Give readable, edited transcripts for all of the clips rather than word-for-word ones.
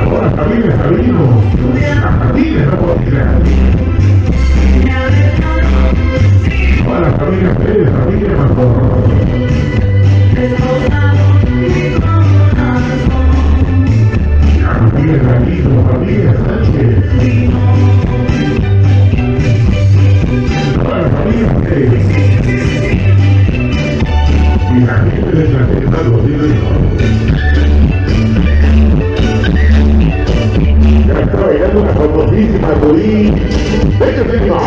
Ahora Javier Sabino, Martínez, no puedo decir. Ahora Javier Pérez, Javier Marcón. Javier Galindo, Javier Sánchez. Ahora Javier Pérez. Y la gente de la Secretaría ya está bailando una famosísima Turín. ¡Venga, señor!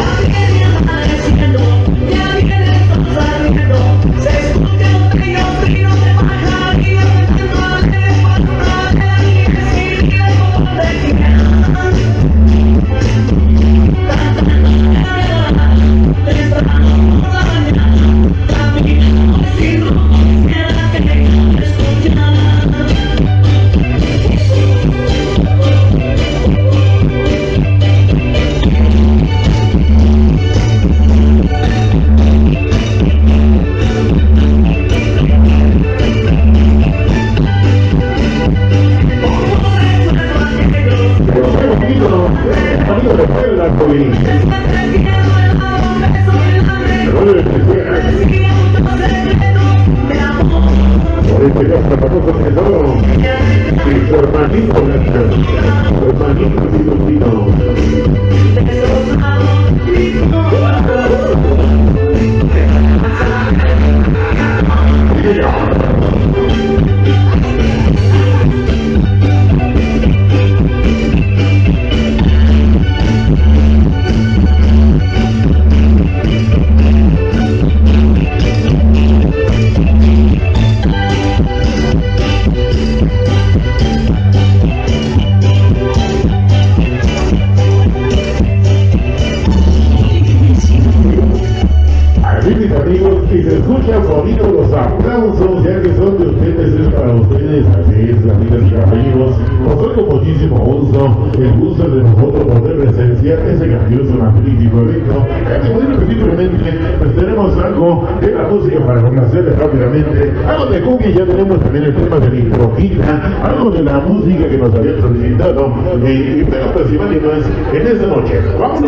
Algo de la música que nos habían solicitado y pero principalmente en esta noche. Vamos a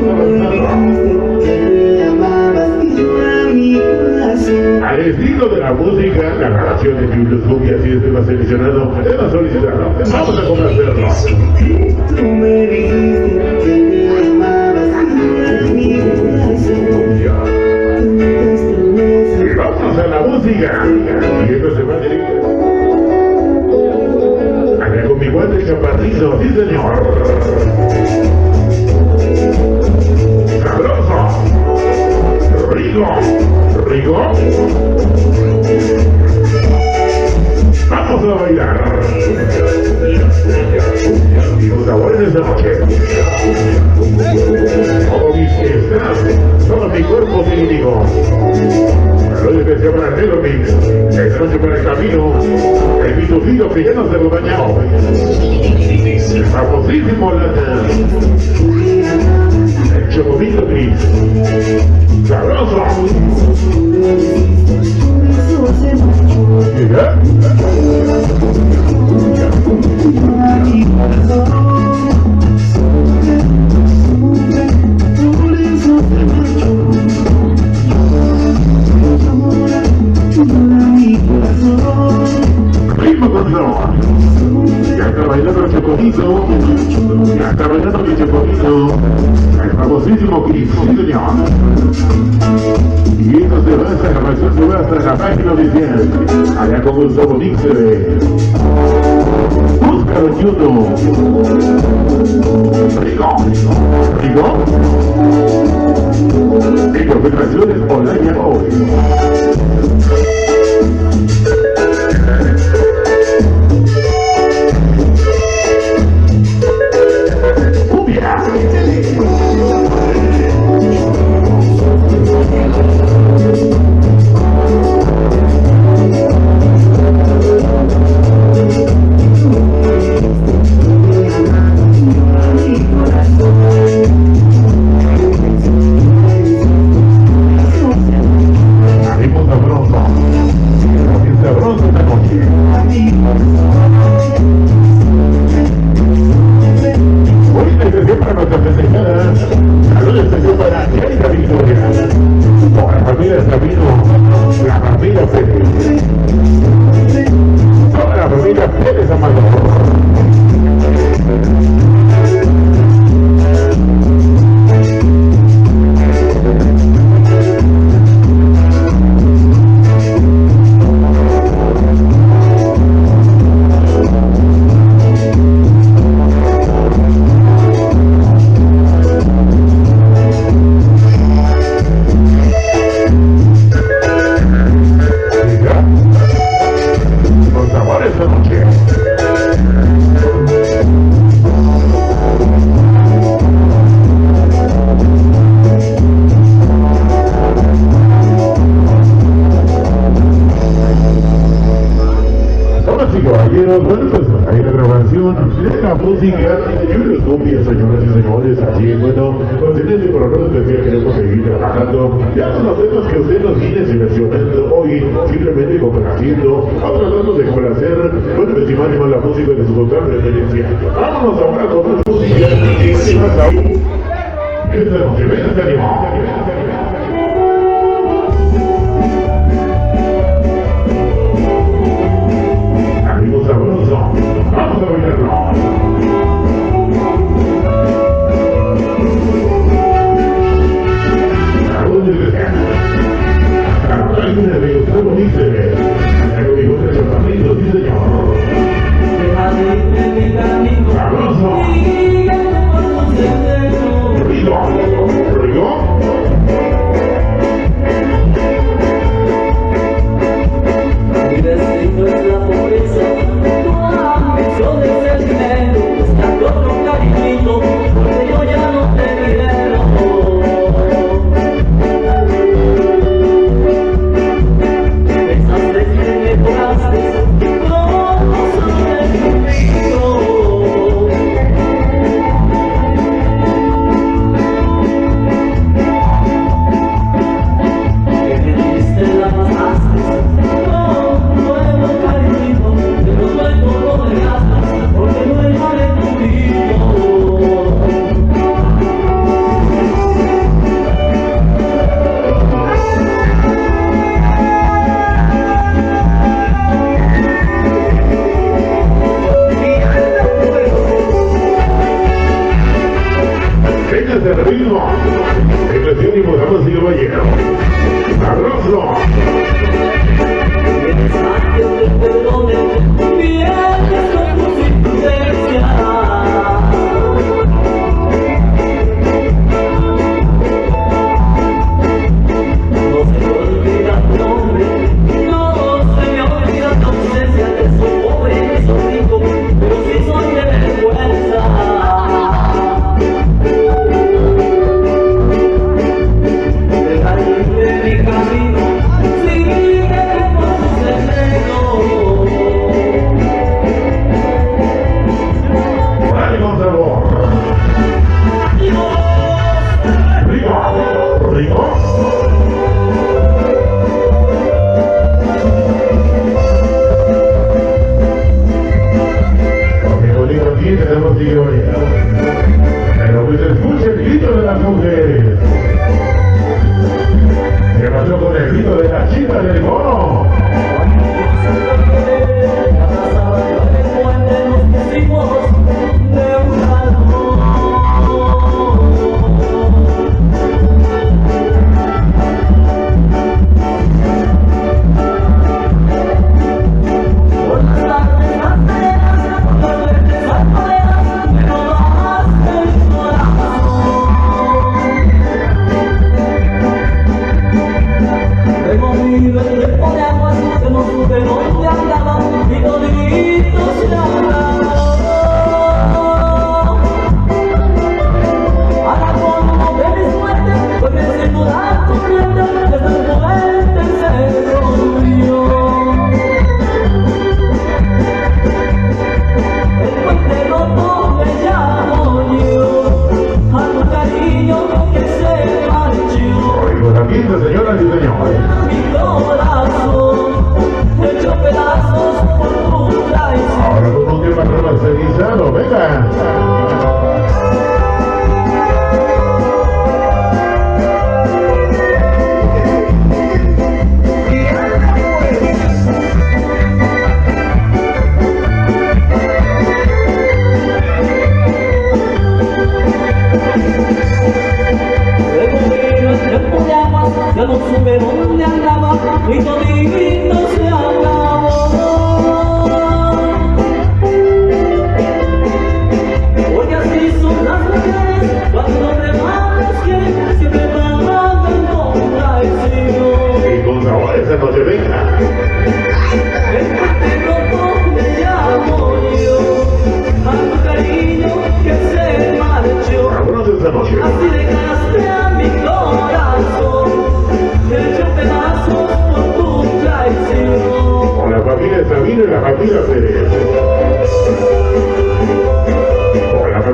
al estilo de la música, la grabación de Blues Cookie, así es que va seleccionado, tema solicitado. Vamos a complacerlo. Y vamos a la música. Y esto se va a dirigir con mi guante chaparrito, sí señor. Sabroso. Rico. Rico. Vamos a bailar. Y los sabores de esta noche. Todo mi fiesta, todo mi cuerpo clínico. Saludos especial para el Negro Mix. Esta noche para el camino. El pitufito que ya no se lo dañó. El famosísimo Lata. El Chocomito Gris. Sabroso. ¿Llega? Ritmo con Roma. Ya está bailando el Choconito. Ya está bailando mi Choconito. El famosísimo Chris, sí señor. Y esto se va hasta la grabación, se va hasta la página oficial. Allá con Gustavo Mix se ve. Búscalo en YouTube. Rico. Rico. Y configuraciones online hoy. versión de la música de Cumbia, señoras y señores. Así es, bueno, pues en este programa especial queremos seguir trabajando. Ya con los temas que usted nos viene seleccionando hoy, simplemente complaciendo, o tratando de complacer, bueno, pues si más la música de su total preferencia. Vámonos ahora con una música y más aún. Es de los que ven este animal. Amigos sabrosos, vamos a bailarlo. ¿A dónde desean? ¿A dónde amigos? ¿Cómo dice? ¿A dijo que se camino, sí señor? Deja de ir mi camino. Sabroso. Sígueme por tu sendero. Rico, rico. Mi destino es la pobreza, tu ambición es el dinero. Buscando otro cariñito, porque yo ya no te quiero. Pensaste que me cobraste, como soy conmigo. Que me diste la pasaste. De ritmo, expresión y mojamos y caballero. ¡Sabroso! Tienes a que te perdone, vienes con tus imprudencias. No se me olvida tu nombre, no se me olvida tu ausencia. Que soy pobre, que soy rico, pero sí soy de vergüenza. Mi camino, sígueme por tu sendero. ¡Ánimo, sabor! ¡Rico! ¡Rico! Amigo, digo, aquí tenemos guiones. Pero pues escuche el grito de las mujeres. ¿Qué pasó con el grito de la chica del mono? Señoras y señores, Mi corazón hecho pedazos por tu traición. ahora con un tema remasterizado, venga. Ya no supe dónde andaba y todito se acabó.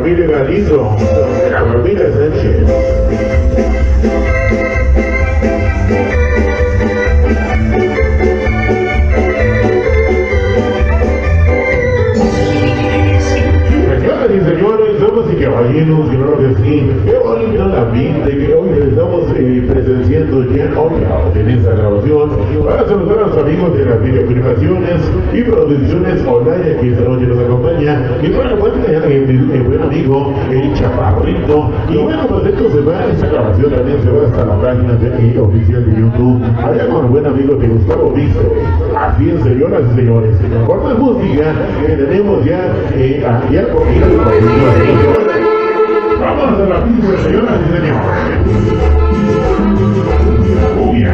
familia Galindo, la familia Sánchez. Señoras y señores, damas y caballeros, claro que sí, qué bonito el ambiente que hoy estamos presenciando ya hoy en esta grabación para saludar a los amigos de las videofilmaciones y producciones Olaya que esta noche nos acompaña y bueno, pues el buen amigo el Chaparrito y bueno, pues esto se va, esta grabación también se va hasta la página oficial de YouTube allá con el buen amigo de Gustavo Visto. Así es, señoras y señores, por la música que tenemos ya ya por vamos a la pista, señoras y señores. Cumbia.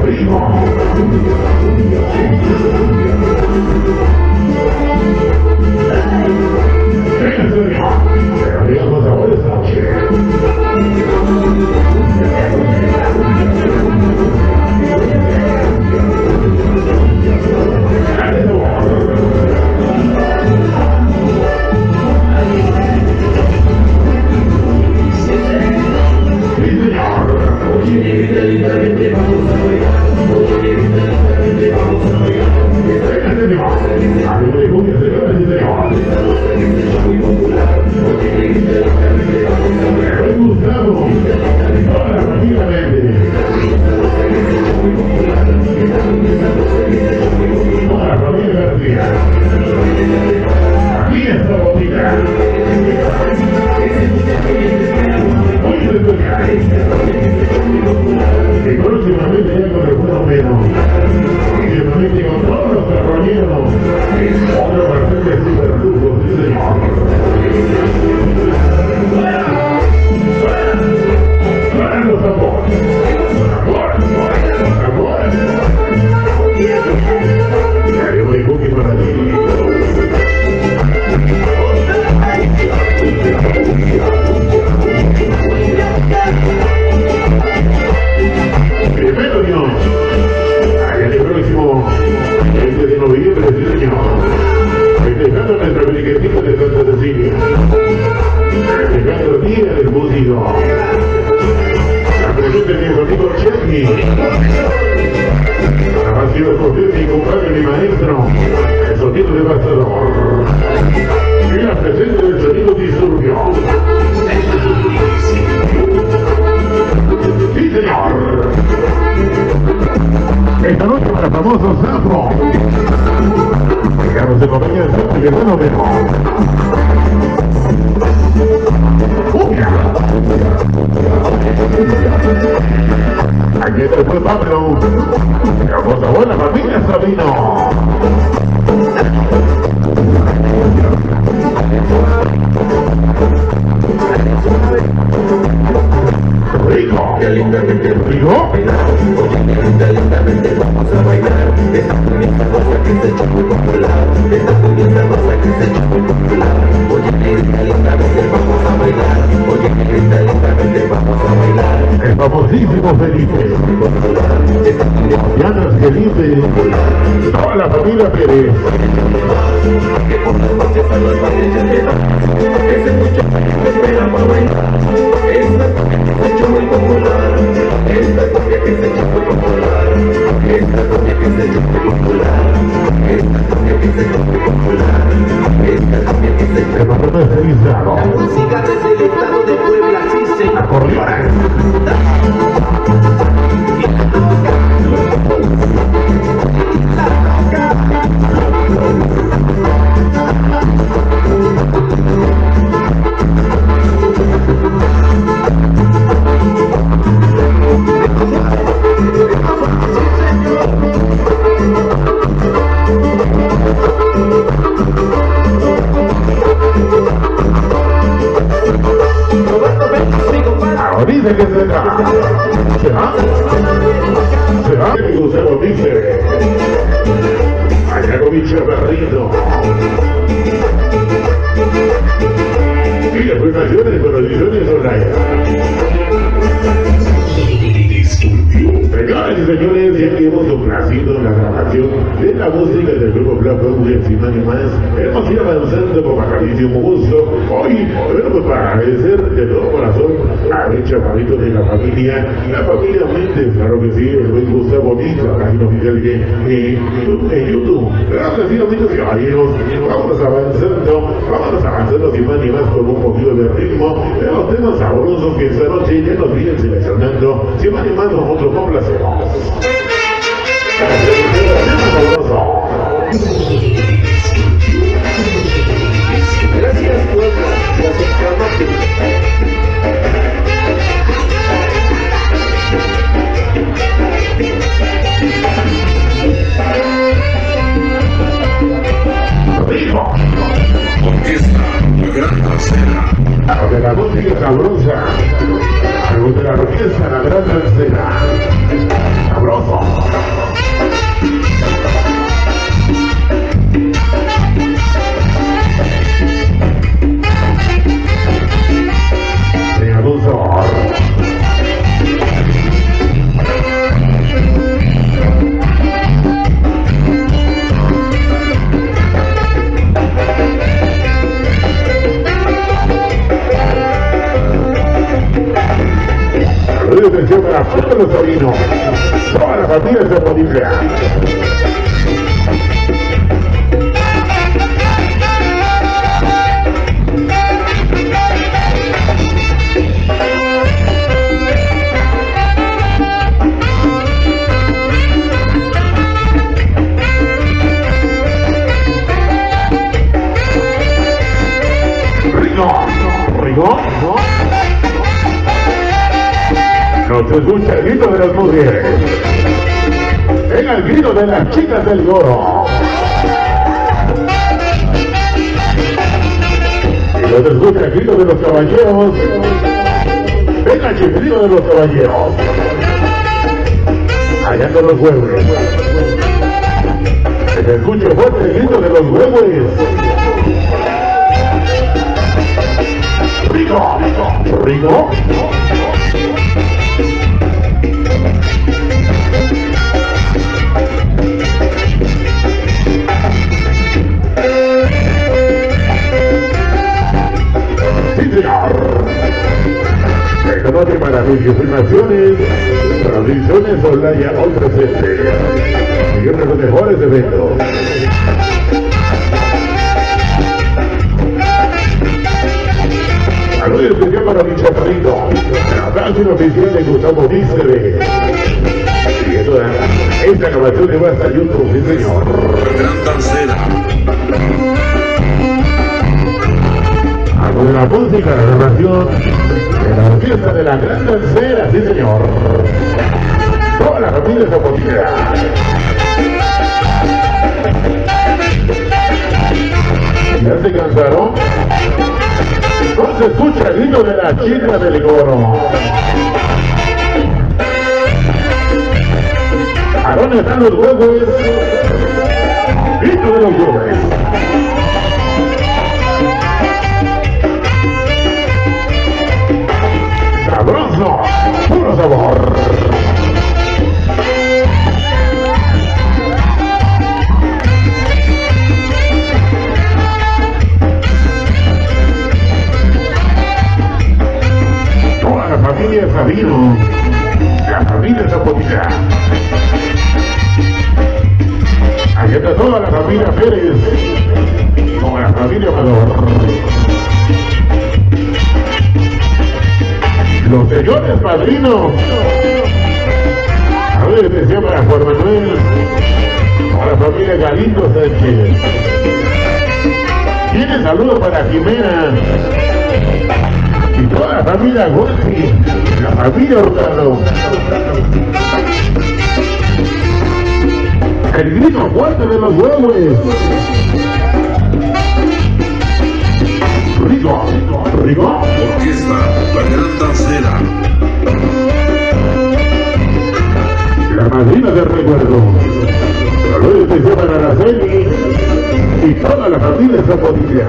Ritmo. En serio, pero digamos ahora esta noche. Esta noche para famoso Zafro. Carlos de compañía de Zafro y el fenómeno. Aquí está el Pablo. Vamos a ver la familia Sabino. Rico. Rico. Vamos a bailar, esta cumbia sabrosa que se echa muy popular, esta cumbia sabrosa que se echa muy popular. Oye, negrita lentamente vamos a bailar, oye, negrita lentamente vamos a bailar. El famosísimo Felipe. Llanas Felipe. Toda la familia Pérez. Que por las noches a las banderas de danza, ese muchacho que espera para bailar. Esta cumbia que se echa muy popular, esta cumbia que se echa muy popular. Esta cumbia que se echa muy popular, esta cumbia que se echa muy popular, esta cumbia que se echa muy popular. La música desde el estado de Puebla, sí señor. Acordeón. Dice que se da. ¿Será? Que Gustavo dice. Allá con mi Chaparrito. Y las primaciones con los ediciones online. Señoras y señores, ya que hemos complacido la grabación de la música del grupo Black Box y encima y más, hemos ido avanzando con bacanísimo gusto. Hoy, bueno, pues para agradecer de todo corazón a los chaparritos de la familia Méndez, claro que sí, el buen Gustavo Mito, la página oficial en YouTube. Claro que sí, amigos y caballeros, vámonos avanzando sin más ni más con un poquito de ritmo de los temas sabrosos que esta noche ya nos vienen seleccionando. Sin más ni más, nosotros complacemos. Gracias por la aceptación. Orquesta La Gran Dancera. De la música sabrosa, algo de la orquesta La Gran Dancera. Sabroso. De Alonso. Saludos de atención para todos los sobrinos, toda la familia se podría. Rico. No se escucha el grito de las mujeres. Venga el grito de las chicas del coro. Y no se escucha el grito de los caballeros. Venga el chiflido de los caballeros. Allá con los huevos. Se escucha fuerte el grito de los huevos. Rico. Sí, señor. Esta noche para sus informaciones, Tradiciones Olaya hoy presente. Y uno de los mejores eventos. Saludos especial para mi chaparrito, la página oficial de Gustavo Díceres. Y esta grabación le va a estar YouTube, sí señor. La Gran Dancera. Algo de la música, la grabación de la orquesta de La Gran Dancera, sí señor. Toda la familia se apoya. ¿Ya se cansaron? No se escucha el grito de la chica del coro. ¿A dónde están los huevos? Grito de los huevos. Sabroso, puro sabor. La familia Sabino, la familia Zapotica. Aquí está toda la familia Pérez, con la familia Amador. Los señores padrinos. A ver, especial para Juan Manuel, con la familia Galindo Sánchez. Tiene saludos para Jimena. Y toda la familia Gorsi, la familia Hurtado. El grito fuerte de los huevos. Rico. Orquesta La Gran Dancera. La madrina del recuerdo. Saludos especial para Araceli y toda la familia Zapoticia.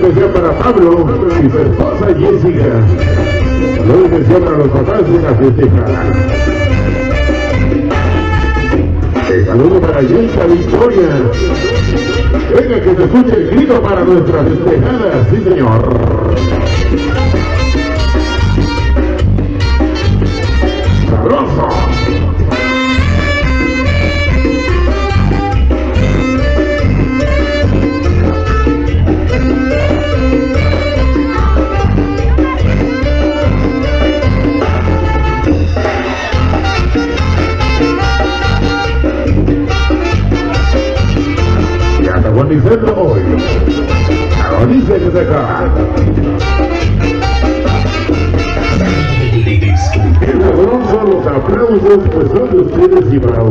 especial para Pablo y su esposa Jessica. Saludo especial para los papás de la festejada. Saludo para Yelta Victoria. Venga que se escuche el grito para nuestra festejada, sí señor. Sabroso. Agonizando hoy, agoniza que se acaba. El ladrón son los aplausos, pues son de ustedes y para